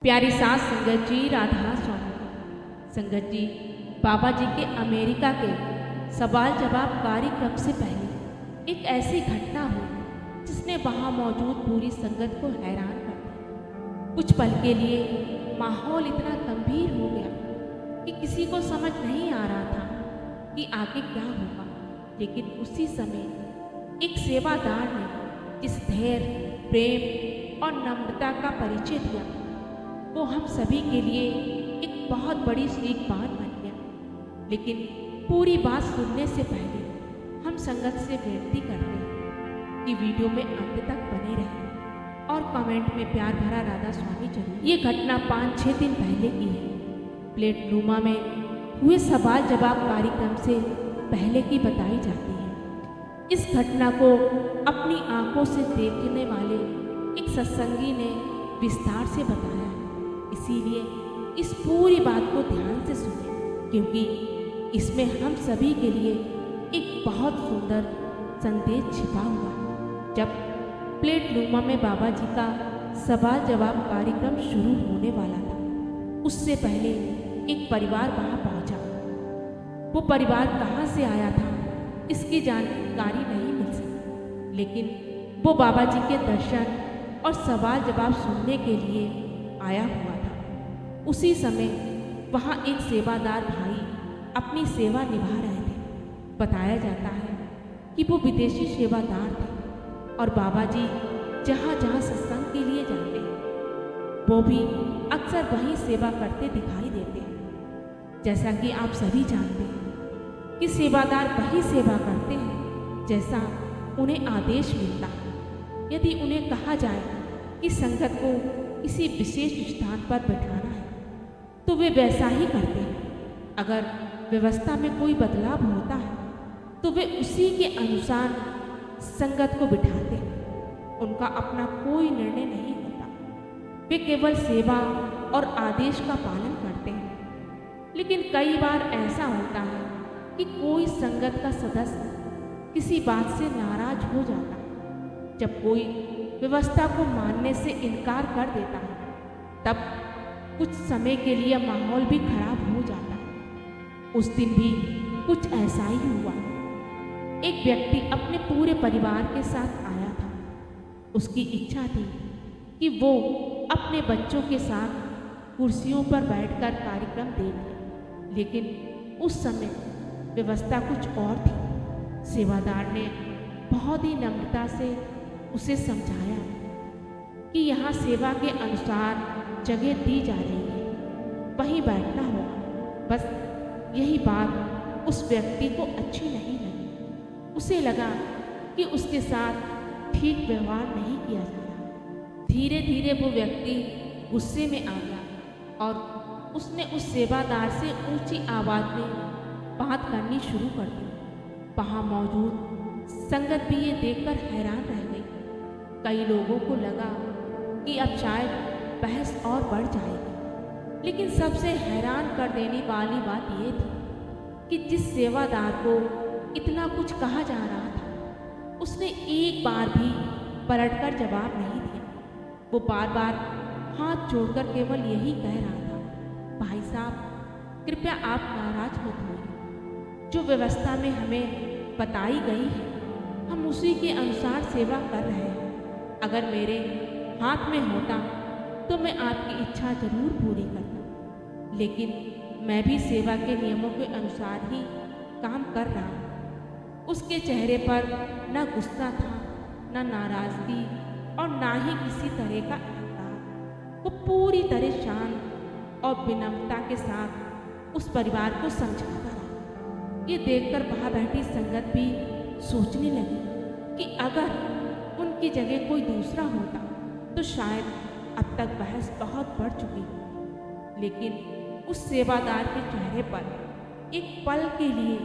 प्यारी सास संगत जी, राधा स्वामी संगत जी, बाबा जी के अमेरिका के सवाल जवाब कार्यक्रम से पहले एक ऐसी घटना हुई जिसने वहाँ मौजूद पूरी संगत को हैरान कर दिया। कुछ पल के लिए माहौल इतना गंभीर हो गया कि किसी को समझ नहीं आ रहा था कि आगे क्या होगा। लेकिन उसी समय एक सेवादार ने जिस धैर्य, प्रेम और नम्रता का परिचय दिया, वो हम सभी के लिए एक बहुत बड़ी सीख बात बन गया। लेकिन पूरी बात सुनने से पहले हम संगत से विनती करते हैं कि वीडियो में अंत तक बने रहें और कमेंट में प्यार भरा राधा स्वामी जरूर। ये घटना 5-6 दिन पहले की है। प्लेट नुमा में हुए सवाल जवाब कार्यक्रम से पहले की बताई जाती है। इस घटना को अपनी आंखों से देखने वाले एक सत्संगी ने विस्तार से बताया। इसीलिए इस पूरी बात को ध्यान से सुने, क्योंकि इसमें हम सभी के लिए एक बहुत सुंदर संदेश छिपा हुआ। जब प्लेट नुमा में बाबा जी का सवाल जवाब कार्यक्रम शुरू होने वाला था, उससे पहले एक परिवार वहाँ पहुँचा। वो परिवार कहाँ से आया था इसकी जानकारी नहीं मिल सकी, लेकिन वो बाबा जी के दर्शन और सवाल जवाब सुनने के लिए आया हुआ था। उसी समय वहाँ एक सेवादार भाई अपनी सेवा निभा रहे थे। बताया जाता है कि वो विदेशी सेवादार थे और बाबा जी जहाँ जहाँ सत्संग के लिए जाते हैं, वो भी अक्सर वहीं सेवा करते दिखाई देते हैं। जैसा कि आप सभी जानते हैं कि सेवादार वही सेवा करते हैं जैसा उन्हें आदेश मिलता है। यदि उन्हें कहा जाए कि संगत को किसी विशेष स्थान पर बैठाना है, तो वे वैसा ही करते हैं। अगर व्यवस्था में कोई बदलाव होता है तो वे उसी के अनुसार संगत को बिठाते हैं। उनका अपना कोई निर्णय नहीं होता। वे केवल सेवा और आदेश का पालन करते हैं। लेकिन कई बार ऐसा होता है कि कोई संगत का सदस्य किसी बात से नाराज हो जाता है। जब कोई व्यवस्था को मानने से इनकार कर देता है, तब कुछ समय के लिए माहौल भी खराब हो जाता है। उस दिन भी कुछ ऐसा ही हुआ। एक व्यक्ति अपने पूरे परिवार के साथ आया था। उसकी इच्छा थी कि वो अपने बच्चों के साथ कुर्सियों पर बैठकर कार्यक्रम देखे, लेकिन उस समय व्यवस्था कुछ और थी। सेवादार ने बहुत ही नम्रता से उसे समझाया कि यहाँ सेवा के अनुसार जगह दी जा रही है, वहीं बैठना होगा। बस यही बात उस व्यक्ति को अच्छी नहीं लगी। उसे लगा कि उसके साथ ठीक व्यवहार नहीं किया जा रहा। धीरे धीरे वो व्यक्ति गुस्से में आ गया और उसने उस सेवादार से ऊंची आवाज़ में बात करनी शुरू कर दी। वहाँ मौजूद संगत भी ये देखकर हैरान रह गई। कई लोगों को लगा कि अब शायद बहस और बढ़ जाएगी। लेकिन सबसे हैरान कर देने वाली बात यह थी कि जिस सेवादार को इतना कुछ कहा जा रहा था, उसने एक बार भी पलटकर जवाब नहीं दिया। वो बार बार हाथ जोड़कर केवल यही कह रहा था, भाई साहब कृपया आप नाराज मत होइए। जो व्यवस्था में हमें बताई गई है, हम उसी के अनुसार सेवा कर रहे हैं। अगर मेरे हाथ में होता तो मैं आपकी इच्छा जरूर पूरी करता, लेकिन मैं भी सेवा के नियमों के अनुसार ही काम कर रहा हूँ। उसके चेहरे पर न गुस्सा था, न नाराज़गी और ना ही किसी तरह का अहंकार। वो पूरी तरह शांत और विनम्रता के साथ उस परिवार को समझाता रहा। ये देखकर वहाँ बैठी संगत भी सोचने लगी कि अगर उनकी जगह कोई दूसरा होता तो शायद अब तक बहस बहुत बढ़ चुकी हो। लेकिन उस सेवादार के चेहरे पर एक पल के लिए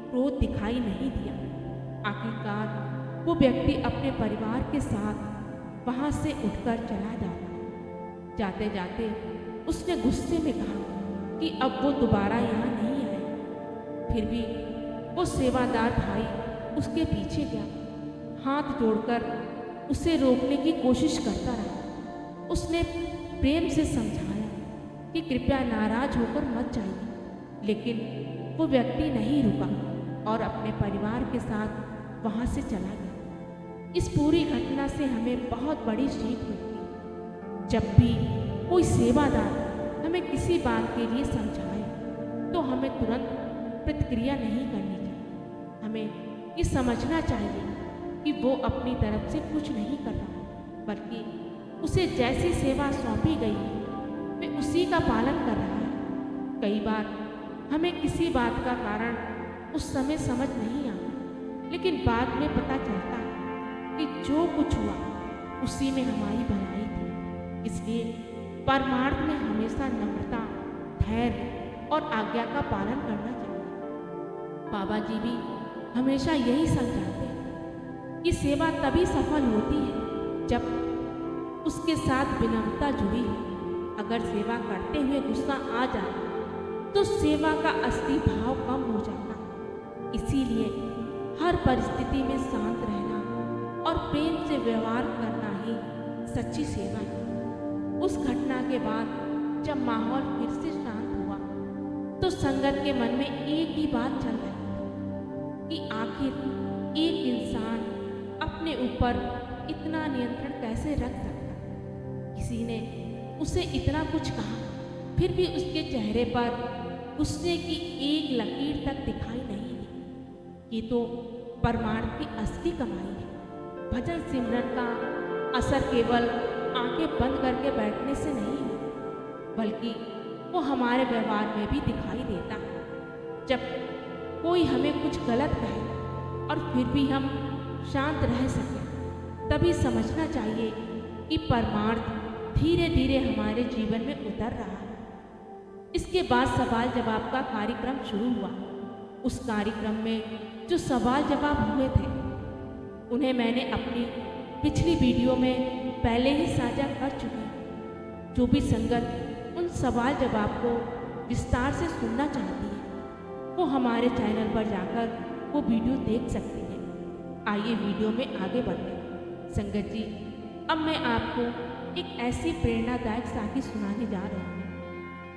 क्रोध दिखाई नहीं दिया। आखिरकार वो व्यक्ति अपने परिवार के साथ वहाँ से उठकर चला जाता। जाते जाते उसने गुस्से में कहा कि अब वो दोबारा यहाँ नहीं आए। फिर भी वो सेवादार भाई उसके पीछे गया, हाथ जोड़कर उसे रोकने की कोशिश करता रहा। उसने प्रेम से समझाया कि कृपया नाराज होकर मत जाइए, लेकिन वो व्यक्ति नहीं रुका और अपने परिवार के साथ वहाँ से चला गया। इस पूरी घटना से हमें बहुत बड़ी सीख मिलती है। जब भी कोई सेवादार हमें किसी बात के लिए समझाए तो हमें तुरंत प्रतिक्रिया नहीं करनी चाहिए। हमें ये समझना चाहिए कि वो अपनी तरफ से कुछ नहीं कर रहा, बल्कि उसे जैसी सेवा सौंपी गई है वे उसी का पालन कर रहा है। कई बार हमें किसी बात का कारण उस समय समझ नहीं आता, लेकिन बाद में पता चलता है कि जो कुछ हुआ उसी में हमारी भलाई थी। इसलिए परमार्थ में हमेशा नम्रता, धैर्य और आज्ञा का पालन करना चाहिए। बाबा जी भी हमेशा यही समझाते हैं कि सेवा तभी सफल होती है जब उसके साथ विनम्रता जुड़ी हो। अगर सेवा करते हुए गुस्सा आ जाए तो सेवा का असली भाव कम हो जाता है। इसीलिए हर परिस्थिति में शांत रहना और प्रेम से व्यवहार करना ही सच्ची सेवा है। उस घटना के बाद जब माहौल फिर से शांत हुआ तो संगत के मन में एक ही बात चल रही थी कि आखिर एक इंसान अपने ऊपर इतना नियंत्रण कैसे रख सकता। किसी ने उसे इतना कुछ कहा, फिर भी उसके चेहरे पर गुस्से की एक लकीर तक दिखाई नहीं दी। ये तो परमार्थ की असली कमाई है। भजन सिमरन का असर केवल आंखें बंद करके बैठने से नहीं है, बल्कि वो हमारे व्यवहार में भी दिखाई देता है। जब कोई हमें कुछ गलत कहे और फिर भी हम शांत रह सकें, तभी समझना चाहिए कि परमार्थ धीरे धीरे हमारे जीवन में उतर रहा है। इसके बाद सवाल जवाब का कार्यक्रम शुरू हुआ। उस कार्यक्रम में जो सवाल जवाब हुए थे उन्हें मैंने अपनी पिछली वीडियो में पहले ही साझा कर चुकी हूँ। जो भी संगत उन सवाल जवाब को विस्तार से सुनना चाहती है वो हमारे चैनल पर जाकर वो वीडियो देख सकती है। आइए वीडियो में आगे बढ़ते हैं। संगत जी, अब मैं आपको एक ऐसी प्रेरणादायक साखी सुनाने जा रही हूँ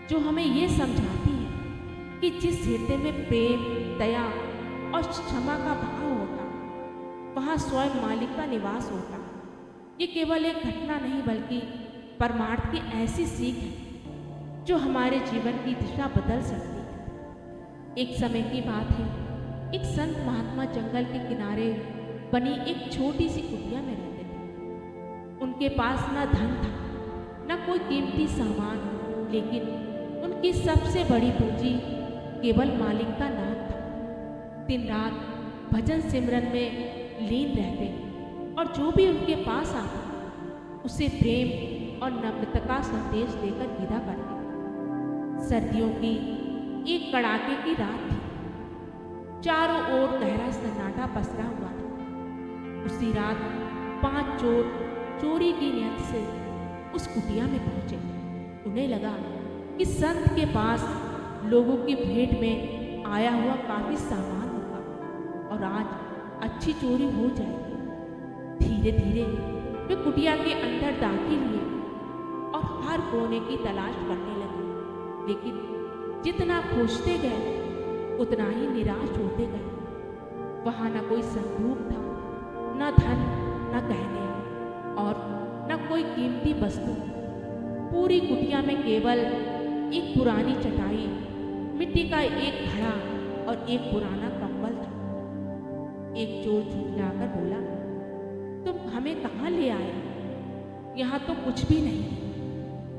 जो हमें ये समझाती है कि जिस हृदय में प्रेम, दया और क्षमा का भाव होता वहाँ स्वयं मालिक का निवास होता। ये केवल एक घटना नहीं बल्कि परमार्थ की ऐसी सीख है जो हमारे जीवन की दिशा बदल सकती है। एक समय की बात है, एक संत महात्मा जंगल के किनारे बनी एक छोटी सी कुटिया में रहते थे। उनके पास न धन था न कोई कीमती सामान, लेकिन उनकी सबसे बड़ी पूंजी केवल मालिक का नाम था। दिन रात भजन सिमरन में लीन रहते और जो भी उनके पास आता उसे प्रेम और नम्रता का संदेश देकर विदा करते। सर्दियों की एक कड़ाके की रात थी। चारों ओर गहरा सन्नाटा पसरा हुआ था। उसी रात 5 चोर चोरी की नियत से उस कुटिया में पहुंचे। उन्हें लगा कि संत के पास लोगों की भेंट में आया हुआ काफी सामान होगा और आज अच्छी चोरी हो जाएगी। धीरे धीरे वे कुटिया के अंदर दाखिल हुए और हर कोने की तलाश करने लगे, लेकिन जितना खोजते गए उतना ही निराश होते गए। वहां न कोई संदूक था, न धन, न गहने और न कोई कीमती वस्तु। पूरी कुटिया में केवल एक पुरानी चटाई, मिट्टी का एक घड़ा और एक पुराना कंबल था। एक चोर झुंझलाकर बोला, तुम हमें कहाँ ले आए? यहाँ तो कुछ भी नहीं।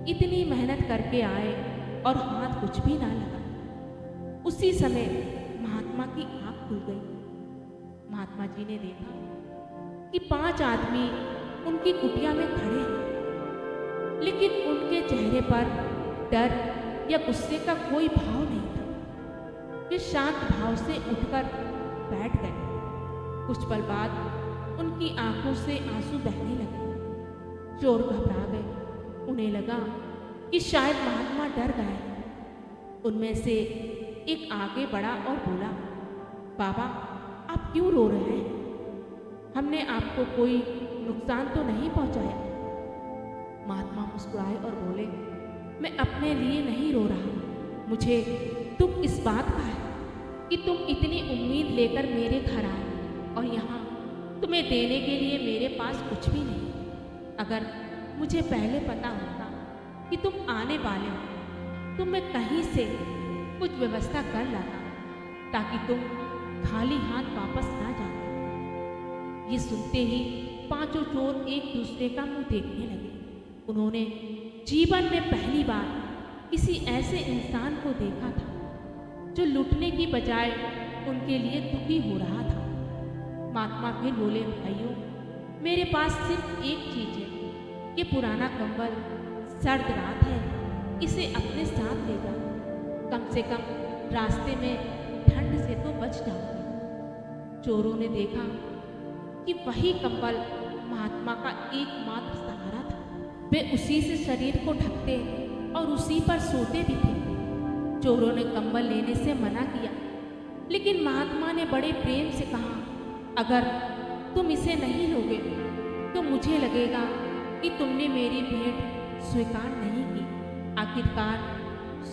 इतनी मेहनत करके आए और हाथ कुछ भी ना लगा। उसी समय महात्मा की आंख खुल गई। महात्मा जी ने देखा कि 5 आदमी उनकी कुटिया में खड़े हैं, लेकिन उनके चेहरे पर डर या गुस्से का कोई भाव नहीं था। वे शांत भाव से उठकर बैठ गए। कुछ पल बाद उनकी आंखों से आंसू बहने लगे। चोर घबरा गए। उन्हें लगा कि शायद महात्मा डर गए। उनमें से एक आगे बढ़ा और बोला, बाबा आप क्यों रो रहे हैं? हमने आपको कोई नुकसान तो नहीं पहुंचाया? महात्मा मुस्कुराए और बोले, मैं अपने लिए नहीं रो रहा, मुझे दुख इस बात का है कि तुम इतनी उम्मीद लेकर मेरे घर आए और यहाँ तुम्हें देने के लिए मेरे पास कुछ भी नहीं। अगर मुझे पहले पता होता कि तुम आने वाले हो तो मैं कहीं से कुछ व्यवस्था कर लाता ताकि तुम खाली हाथ वापस ना जाते। ये सुनते ही पांचों चोर एक दूसरे का मुंह देखने लगे। उन्होंने जीवन में पहली बार किसी ऐसे इंसान को देखा था जो लूटने की बजाय उनके लिए दुखी हो रहा था। महात्मा फिर बोले, भाइयों, मेरे पास सिर्फ एक चीज है, ये पुराना कंबल, सर्द रात है, इसे अपने साथ ले जाओ, कम से कम रास्ते में ठंड से तो बच जाओगे। चोरों ने देखा कि वही कंबल महात्मा का एकमात्र सहारा था। वे उसी से शरीर को ढकते और उसी पर सोते भी थे। चोरों ने कंबल लेने से मना किया, लेकिन महात्मा ने बड़े प्रेम से कहा, अगर तुम इसे नहीं लोगे तो मुझे लगेगा कि तुमने मेरी भेंट स्वीकार नहीं की। आखिरकार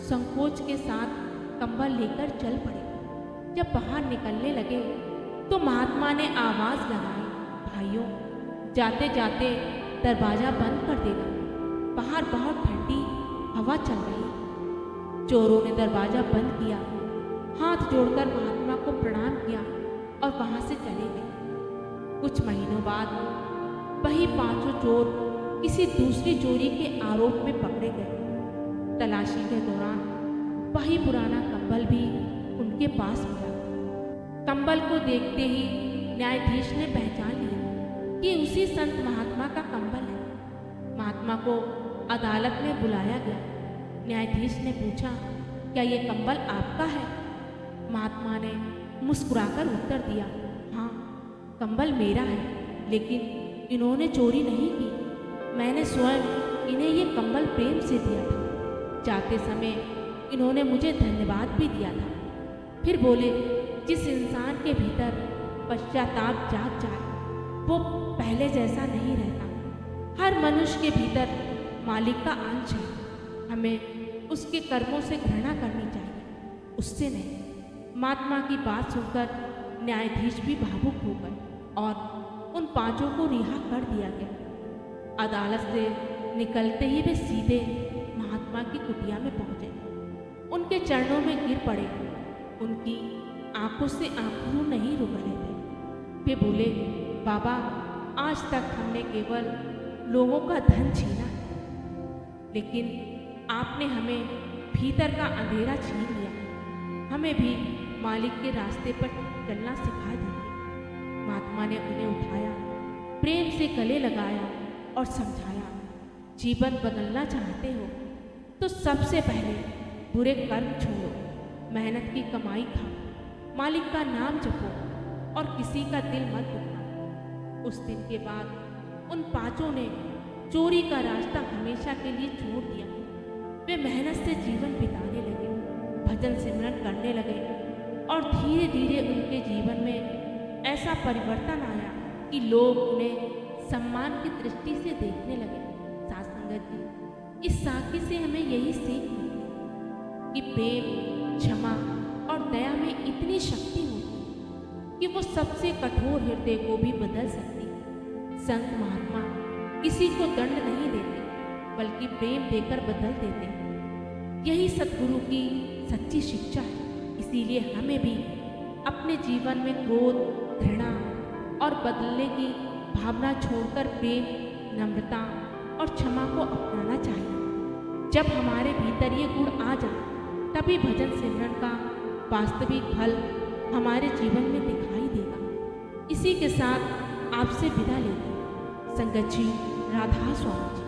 संकोच के साथ कंबल लेकर चल पड़े। जब बाहर निकलने लगे तो महात्मा ने आवाज़ लगाई, भाइयों, जाते जाते दरवाज़ा बंद कर देना, बाहर बहुत ठंडी हवा चल रही। चोरों ने दरवाज़ा बंद किया, हाथ जोड़कर महात्मा को प्रणाम किया और वहाँ से चले गए। कुछ महीनों बाद वही पांचों चोर किसी दूसरी चोरी के आरोप में पकड़े गए। तलाशी के दौरान वही पुराना कंबल भी उनके पास मिला। कंबल को देखते ही न्यायाधीश ने पहचान लिया कि उसी संत महात्मा का कंबल है। महात्मा को अदालत में बुलाया गया। न्यायाधीश ने पूछा, क्या ये कंबल आपका है? महात्मा ने मुस्कुराकर उत्तर दिया, हाँ, कंबल मेरा है, लेकिन इन्होंने चोरी नहीं की। मैंने स्वयं इन्हें ये कंबल प्रेम से दिया था। जाते समय इन्होंने मुझे धन्यवाद भी दिया था। फिर बोले, जिस इंसान के भीतर पश्चाताप जाग जाए वो पहले जैसा नहीं रहता। हर मनुष्य के भीतर मालिक का अंश है। हमें उसके कर्मों से घृणा करनी चाहिए, उससे नहीं। महात्मा की बात सुनकर न्यायाधीश भी भावुक हो गए और उन पांचों को रिहा कर दिया गया। अदालत से निकलते ही वे सीधे महात्मा की कुटिया में पहुंचे, उनके चरणों में गिर पड़े। उनकी आंखों से आंसू नहीं रुक रहे थे। वे बोले, बाबा, आज तक हमने केवल लोगों का धन छीना, लेकिन आपने हमें भीतर का अंधेरा छीन लिया। हमें भी मालिक के रास्ते पर चलना सिखा दीजिए। महात्मा ने उन्हें उठाया, प्रेम से गले लगाया और समझाया, जीवन बदलना चाहते हो तो सबसे पहले बुरे कर्म छोड़ो, मेहनत की कमाई खाओ, मालिक का नाम जपो और किसी का दिल मत दुखाओ। उस दिन के बाद उन पांचों ने चोरी का रास्ता हमेशा के लिए छोड़ दिया। वे मेहनत से जीवन बिताने लगे, भजन सिमरन करने लगे और धीरे धीरे उनके जीवन में ऐसा परिवर्तन आया कि लोग उन्हें सम्मान की दृष्टि से देखने लगे। साथ संगत जी, इस साखी से हमें यही सीख मिली कि प्रेम, क्षमा और दया में इतनी शक्ति होती है कि वो सबसे कठोर हृदय को भी बदल सकती है। संत महात्मा किसी को दंड नहीं देते, बल्कि प्रेम देकर बदल देते हैं। यही सद्गुरु की सच्ची शिक्षा है। इसीलिए हमें भी अपने जीवन में क्रोध, घृणा और बदलने की भावना छोड़कर प्रेम, नम्रता और क्षमा को अपनाना चाहिए। जब हमारे भीतर ये गुण आ जाए, तभी भजन सिमरन का वास्तविक फल हमारे जीवन में दिखाई देगा। इसी के साथ आपसे विदा लेते संगत जी, राधा स्वामी।